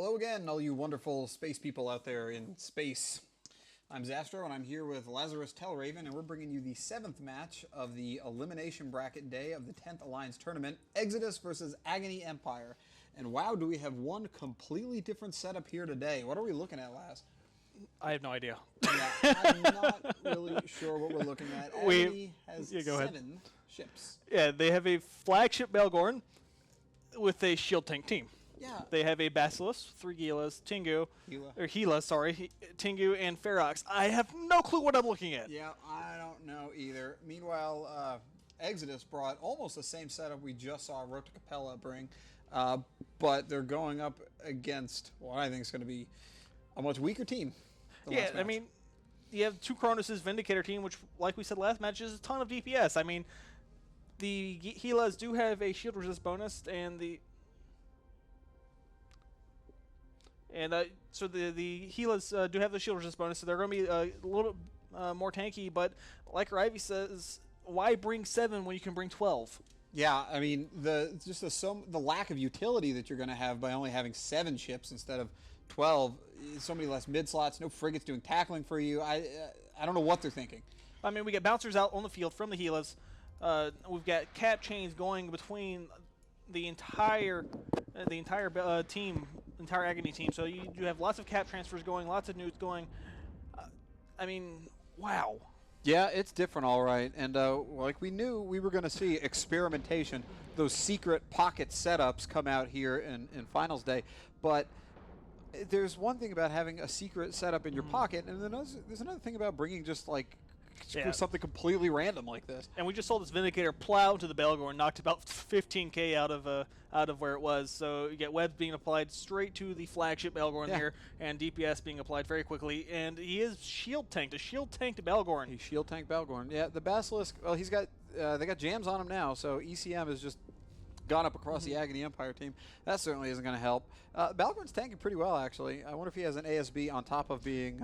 Hello again, all you wonderful space people out there in space. I'm Zastro, and I'm here with Lazarus Telraven, and we're bringing you the 7th match of the elimination bracket day of the 10th Alliance Tournament, Exodus versus Agony Empire. And wow, do we have one completely different setup here today. What are we looking at, Laz? I have no idea. Yeah, I'm not really sure what we're looking at. Agony has 7 ships. Yeah, they have a flagship Belgorn with a shield tank team. Yeah. They have a Basilisk, 3 Gilas, Tengu, and Ferox. I have no clue what I'm looking at. Yeah, I don't know either. Meanwhile, Exodus brought almost the same setup we just saw Rota Capella bring, but they're going up against what I think is going to be a much weaker team. Yeah, I mean, you have 2 Kronos' Vindicator team, which, like we said last match, is a ton of DPS. I mean, the Gilas do have a shield resist bonus, and so the Gilas do have the shield resist bonus, so they're going to be a little more tanky. But like Ivy says, why bring 7 when you can bring 12? Yeah, I mean the lack of utility that you're going to have by only having 7 ships instead of 12. So many less mid slots, no frigates doing tackling for you. I don't know what they're thinking. I mean, we got bouncers out on the field from the Gilas. We've got cap chains going between the entire Agony team. So you have lots of cap transfers going, lots of newts going. I mean, wow. Yeah, it's different, all right. And like we knew, we were going to see experimentation, those secret pocket setups come out here in finals day. But there's one thing about having a secret setup in your pocket, and then there's another thing about bringing just like something completely random like this. And we just saw this Vindicator plow into the Belgorn, knocked about 15k out of where it was. So you get webs being applied straight to the flagship Belgorn here, and DPS being applied very quickly. And he is shield tanked, a shield tanked Belgorn. He shield tanked Belgorn. Yeah, the Basilisk. Well, he's got they got jams on him now, so ECM has just gone up across the Agony Empire team. That certainly isn't going to help. Belgorn's tanking pretty well, actually. I wonder if he has an ASB on top of being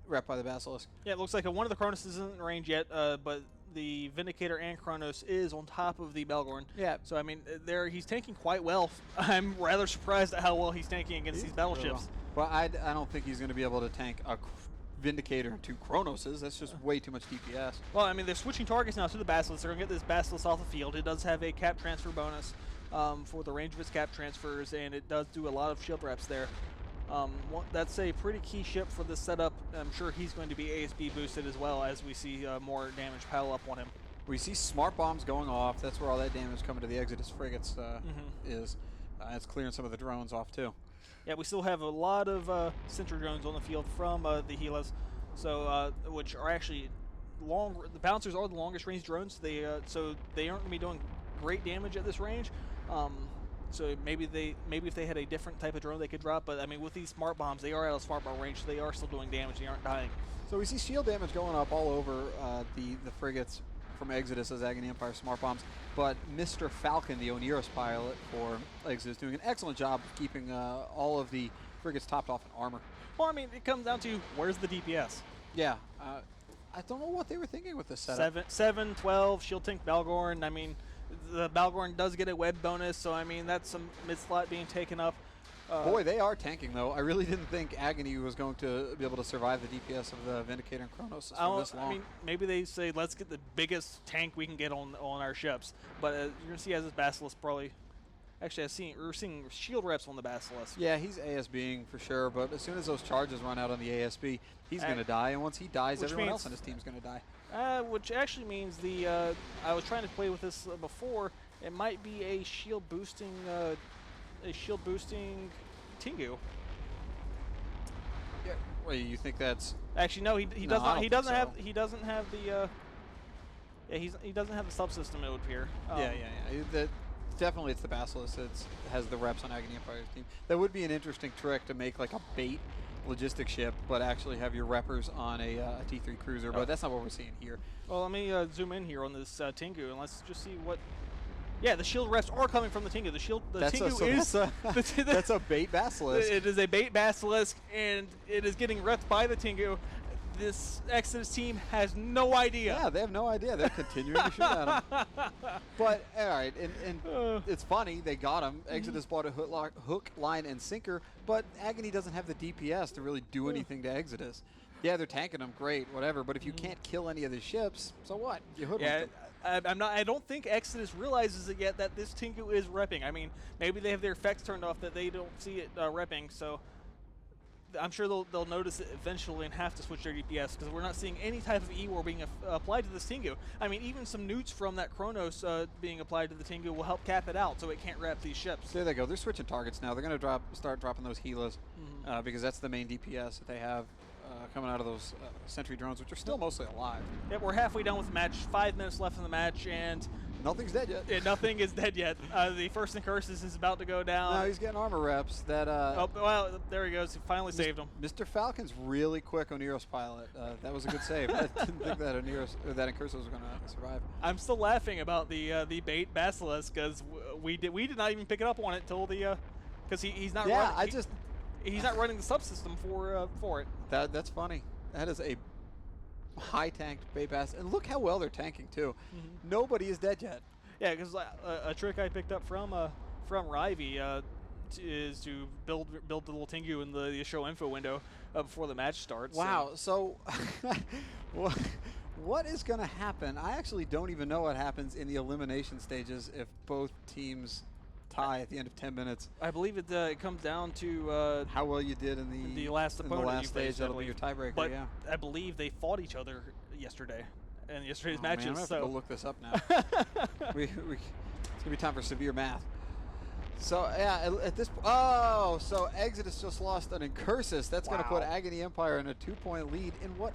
rep by the Basilisk. Yeah, it looks like one of the Kronos isn't in range yet, but the Vindicator and Kronos is on top of the Belgorn. Yeah. So, I mean, he's tanking quite well. I'm rather surprised at how well he's tanking against these battleships. Well, I don't think he's going to be able to tank a Vindicator and 2 Kronoses. That's just way too much DPS. Well, I mean, they're switching targets now to the Basilisk. They're going to get this Basilisk off the field. It does have a cap transfer bonus for the range of its cap transfers, and it does do a lot of shield reps there. That's a pretty key ship for this setup. I'm sure he's going to be ASB boosted as well as we see more damage pile up on him. We see smart bombs going off. That's where all that damage coming to the Exodus frigates is. It's clearing some of the drones off too. Yeah, we still have a lot of sentry drones on the field from the Gilas, so which are actually long. The bouncers are the longest range drones. So they aren't going to be doing great damage at this range. So maybe if they had a different type of drone they could drop, but I mean with these smart bombs they are out of smart bomb range, so they are still doing damage. They aren't dying. So we see shield damage going up all over the frigates from Exodus as Agony Empire smart bombs, but Mr. Falcon, the Oniris pilot for Exodus, doing an excellent job of keeping all of the frigates topped off in armor. Well, I mean it comes down to where's the DPS? Yeah, I don't know what they were thinking with this setup. 7, 12, shield tank Belgorn. I mean, the Belgorn does get a web bonus, so I mean that's some mid slot being taken up. Boy, they are tanking though. I really didn't think Agony was going to be able to survive the DPS of the Vindicator and Kronos for this long. I mean, maybe they say let's get the biggest tank we can get on our ships, but you're gonna see as this Basilisk probably. Actually, we're seeing shield reps on the Basilisk. Yeah, he's ASBing for sure, but as soon as those charges run out on the ASB, he's going to die, and once he dies, everyone else on his team's going to die. Which actually means I was trying to play with this before. It might be a shield boosting Tengu. Yeah. Wait, you think that's? Actually, no. He doesn't have the. He doesn't have the subsystem. It would appear. Yeah. Definitely, it's the Basilisk that has the reps on Agony Empire's team. That would be an interesting trick to make like a bait logistic ship, but actually have your reppers on a T3 cruiser. But that's not what we're seeing here. Well, let me zoom in here on this Tengu, and let's just see what. Yeah, the shield reps are coming from the Tengu. That's a bait Basilisk. It is a bait Basilisk, and it is getting repped by the Tengu. this Exodus team has no idea. Yeah, they have no idea. They're continuing to shoot at him. But, all right, and it's funny. They got him. Exodus bought a hook, line, and sinker, but Agony doesn't have the DPS to really do anything to Exodus. Yeah, they're tanking him. Great, whatever. But if you can't kill any of the ships, so what? You hoodwinked them. I don't think Exodus realizes it yet that this Tengu is repping. I mean, maybe they have their effects turned off that they don't see it repping, so I'm sure they'll notice it eventually and have to switch their DPS because we're not seeing any type of E-War being applied to this Tengu. I mean, even some newts from that Kronos being applied to the Tengu will help cap it out so it can't wrap these ships. There they go. They're switching targets now. They're going to start dropping those Helas because that's the main DPS that they have coming out of those sentry drones, which are still mostly alive. Yeah, we're halfway done with the match. 5 minutes left in the match, and nothing's dead yet. Yeah, nothing is dead yet. The first Incursus is about to go down. No, he's getting armor reps. That. Oh, well, there he goes. He finally saved him. Mr. Falcon's really quick on Oneros pilot. That was a good save. I didn't think that that Incursus was going to survive. I'm still laughing about the bait Basilisk because we did not even pick it up on it until the because he's not. Yeah, running, he's not running the subsystem for it. That's funny. That is a high tanked bait bass, and look how well they're tanking too. Nobody is dead yet. Yeah, because a trick I picked up from Rivy is to build the little Tengu in the show info window before the match starts. Wow. So what is going to happen? I actually don't even know what happens in the elimination stages if both teams tie at the end of 10 minutes. I believe it comes down to how well you did in the last opponent. In the last stage, that'll be your tiebreaker. But yeah. I believe they fought each other yesterday in yesterday's matches. Man, I'm gonna have to go look this up now. It's gonna be time for severe math. So yeah, at this so Exodus just lost an Incursus. That's gonna put Agony Empire in a 2-point lead in what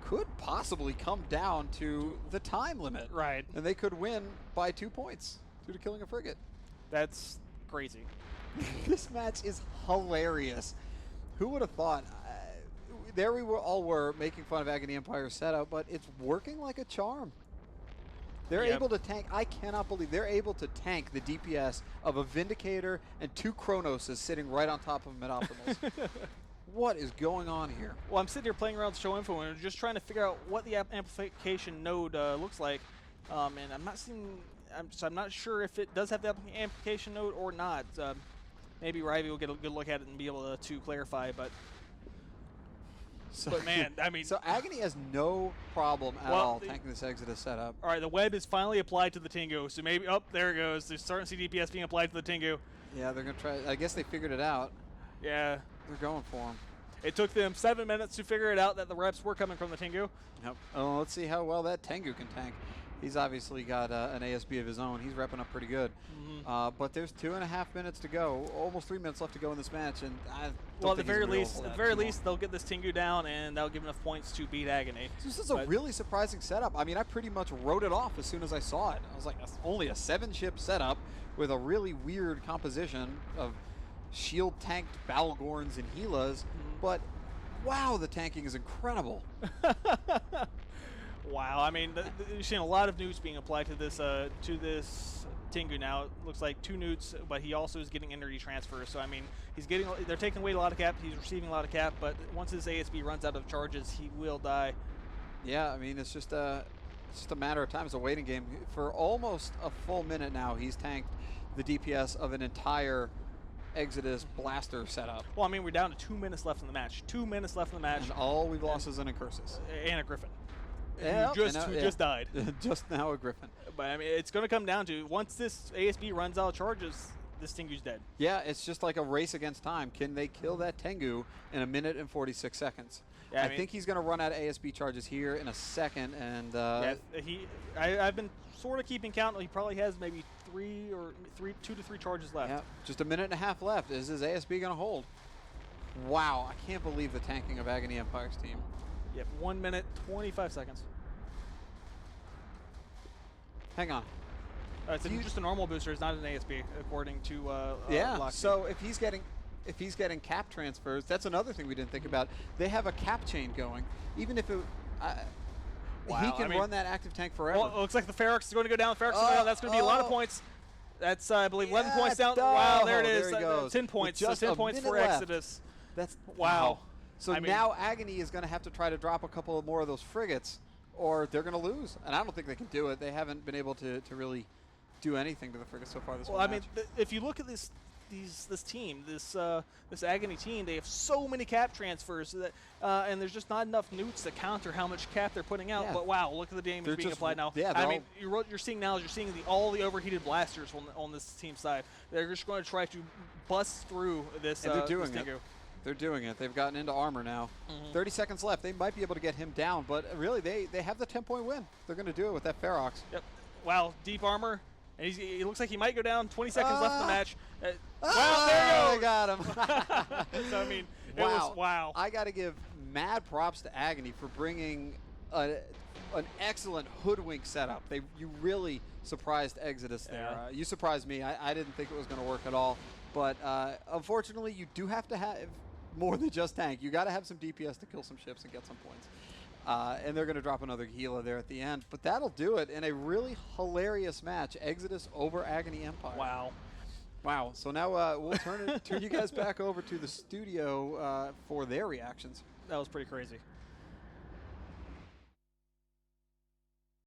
could possibly come down to the time limit. Right. And they could win by 2 points due to killing a frigate. That's crazy. This match is hilarious. Who would have thought? There we all were making fun of Agony Empire's setup, but it's working like a charm. They're able to tank. I cannot believe they're able to tank the DPS of a Vindicator and 2 Cronoses sitting right on top of Mid-Optimals. What is going on here? Well, I'm sitting here playing around with show info and just trying to figure out what the amplification node looks like, and I'm not seeing. I'm not sure if it does have the amplification node or not. Maybe Rivy will get a good look at it and be able to clarify. But man, I mean, so Agony has no problem at all tanking this Exodus setup. All right, the web is finally applied to the Tengu, so maybe there it goes. They're starting to see DPS being applied to the Tengu. Yeah, they're gonna try. I guess they figured it out. Yeah, they're going for him. It took them 7 minutes to figure it out that the reps were coming from the Tengu. Yep. Oh, let's see how well that Tengu can tank. He's obviously got an ASB of his own. He's repping up pretty good. But there's 2.5 minutes to go. Almost 3 minutes left to go in this match, and at the very least, they'll get this Tengu down, and that'll give enough points to beat Agony. This is a really surprising setup. I mean, I pretty much wrote it off as soon as I saw it. I was like, that's only a 7-ship setup with a really weird composition of shield tanked Balgorns and Helas, but wow, the tanking is incredible. Wow, I mean, you're seeing a lot of newts being applied to this Tengu now. It looks like 2 newts, but he also is getting energy transfers. So I mean, they're taking away a lot of cap. He's receiving a lot of cap, but once his ASB runs out of charges, he will die. Yeah, I mean, it's just a matter of time. It's a waiting game. For almost a full minute now, he's tanked the DPS of an entire Exodus blaster setup. Well, I mean, we're down to 2 minutes left in the match. 2 minutes left in the match. And all we've lost is an Incursus. And a Griffin. Yep, who just died. Just now a Griffin. But I mean, it's going to come down to once this ASB runs out of charges, this Tengu's dead. Yeah, it's just like a race against time. Can they kill that Tengu in 1 minute and 46 seconds? Yeah, I think he's going to run out of ASB charges here in a second. And I've been sort of keeping count. He probably has maybe 2 to 3 charges left. Yeah, just 1.5 minutes left. Is his ASB going to hold? Wow, I can't believe the tanking of Agony Empire's team. Yep, 1 minute, 25 seconds. Hang on. It's just a normal booster. It's not an ASB, according to yeah. So if he's getting cap transfers, that's another thing we didn't think about. They have a cap chain going. Even if it, he can run that active tank forever. Well, it looks like the Ferox is going to go down. The Ferox is going down. That's going to be a lot of points. That's I believe 11 points down. Wow, there it is. There he goes. 10 points. Just 10 points for left. Exodus. That's wow. So now Agony is going to have to try to drop a couple more of those frigates, or they're going to lose. And I don't think they can do it. They haven't been able to really do anything to the frigates so far this Well, whole I mean, match. if you look at this team, this Agony team, they have so many cap transfers that, and there's just not enough newts to counter how much cap they're putting out. Yeah. But wow, look at the damage being applied now. Yeah, I mean, what you're seeing now is all the overheated blasters on this team side. They're just going to try to bust through this. And they're doing this it. They're doing it. They've gotten into armor now. 30 seconds left. They might be able to get him down, but really, they have the 10-point win. They're going to do it with that Ferox. Yep. Wow, deep armor. And he looks like he might go down. 20 seconds left in the match. Wow, there you go. They got him. So, I mean, wow. I got to give mad props to Agony for bringing an excellent hoodwink setup. You really surprised Exodus there. Yeah. You surprised me. I didn't think it was going to work at all. But unfortunately, you do have to have more than just tank. You got to have some DPS to kill some ships and get some points. And they're going to drop another Gila there at the end. But that'll do it in a really hilarious match. Exodus over Agony Empire. Wow. So now we'll turn you guys back over to the studio for their reactions. That was pretty crazy.